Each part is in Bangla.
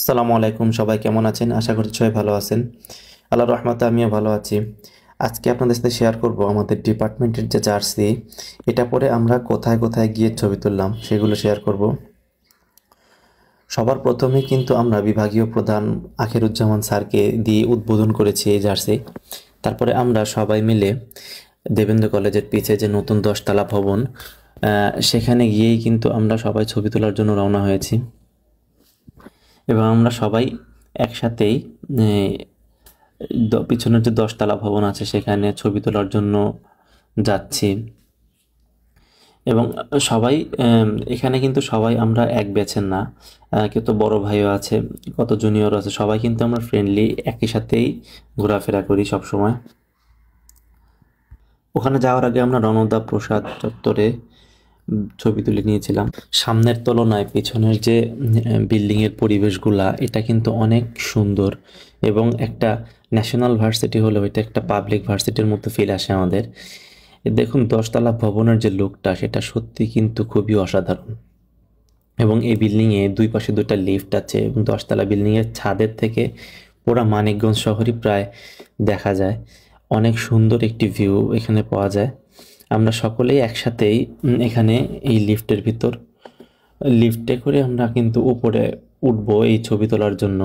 আসসালামু আলাইকুম, সবাই কেমন আছেন? আশা করছি সবাই ভালো আছেন। আল্লাহর রহমতে আমিও ভালো আছি। আজকে আপনাদের সাথে শেয়ার করব আমাদের ডিপার্টমেন্টের যে জার্সি, এটা পরে আমরা কোথায় কোথায় গিয়ে ছবি তুললাম সেগুলো শেয়ার করব। সবার প্রথমে কিন্তু আমরা বিভাগীয় প্রধান আখিরুজ্জামান স্যারকে দিয়ে উদ্বোধন করেছি এই জার্সি। তারপরে আমরা সবাই মিলে দেবেন্দ্র কলেজের পিছে যে নতুন 10তলা ভবন, সেখানে গিয়েই কিন্তু আমরা সবাই ছবি তোলার জন্য রওনা হয়েছি এবং আমরা সবাই একসাথেই পিছনের যে 10তলা ভবন আছে সেখানে ছবি তোলার জন্য যাচ্ছি। এবং সবাই এখানে কিন্তু সবাই আমরা এক ব্যাচের না, কেউ তো বড় ভাইও আছে, কত জুনিয়র আছে, সবাই কিন্তু আমরা ফ্রেন্ডলি, একই সাথেই ঘোরাফেরা করি সব সময়। ওখানে যাওয়ার আগে আমরা রণদা প্রসাদ চত্বরে ছবি তুলে নিয়েছিলাম। সামনের তুলনায় পেছনের যে বিল্ডিংয়ের পরিবেশগুলা, এটা কিন্তু অনেক সুন্দর এবং একটা ন্যাশনাল ভার্সিটি হলেও এটা একটা পাবলিক ভার্সিটির মতো ফিল আসে আমাদের। দেখুন 10তলা ভবনের যে লুকটা, সেটা সত্যি কিন্তু খুবই অসাধারণ। এবং এই বিল্ডিংয়ে দুই পাশে দুটা লিফট আছে এবং 10তলা বিল্ডিংয়ের ছাদের থেকে পুরা মানিকগঞ্জ শহরই প্রায় দেখা যায়। অনেক সুন্দর একটি ভিউ এখানে পাওয়া যায়। আমরা সকলেই একসাথেই এখানে এই লিফটে করে আমরা কিন্তু উপরে উঠবো এই ছবি তোলার জন্য।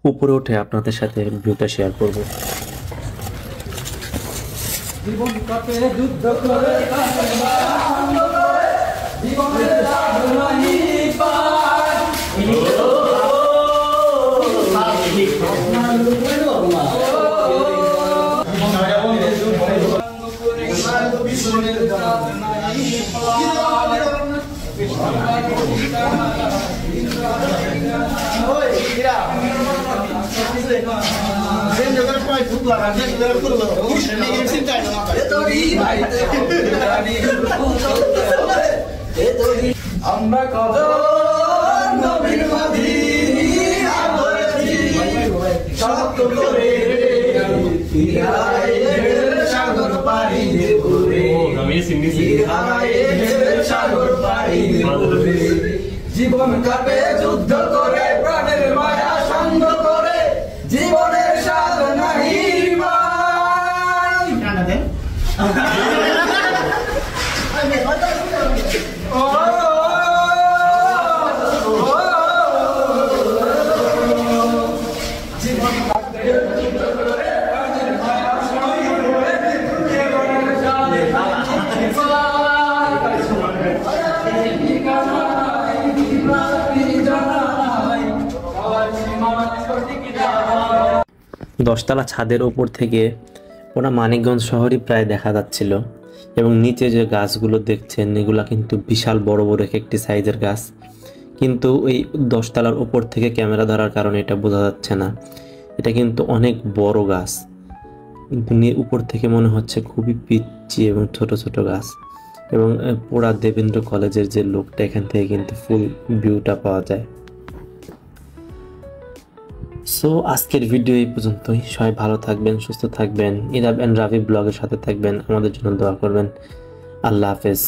উপরে উঠে আপনাদের সাথে ভিউটা শেয়ার করব। আমরা কত নবীর মাঝি আদরেছি সত্য করে সাগর পাড়ি ঘুরে সাগর পাড়ি ঘুরে জীবন কাটে যুদ্ধ করে প্রাণের মায়া সঙ্গ করে জীবনের স্বাদ নাহি দশতলা ছাদের ওপর থেকে ওরা মানিকগঞ্জ শহরই প্রায় দেখা যাচ্ছিল। এবং নিচে যে গাছগুলো দেখছেন, এগুলা কিন্তু বিশাল বড় বড় একটি সাইজের গাছ, কিন্তু এই 10তলার ওপর থেকে ক্যামেরা ধরার কারণে এটা বোঝা যাচ্ছে না। এটা কিন্তু অনেক বড় গাছ, কিন্তু উপর থেকে মনে হচ্ছে খুবই পিচ্ছি এবং ছোট ছোট গাছ। এবং পুরা দেবেন্দ্র কলেজের যে লুকটা, এখান থেকে কিন্তু ফুল ভিউটা পাওয়া যায়। সো আজকের ভিডিও এই পর্যন্তই। সবাই ভালো থাকবেন, সুস্থ থাকবেন, ইরাব এন্ড রাভি ব্লগের সাথে থাকবেন, আমাদের জন্য দোয়া করবেন। আল্লাহ হাফেজ।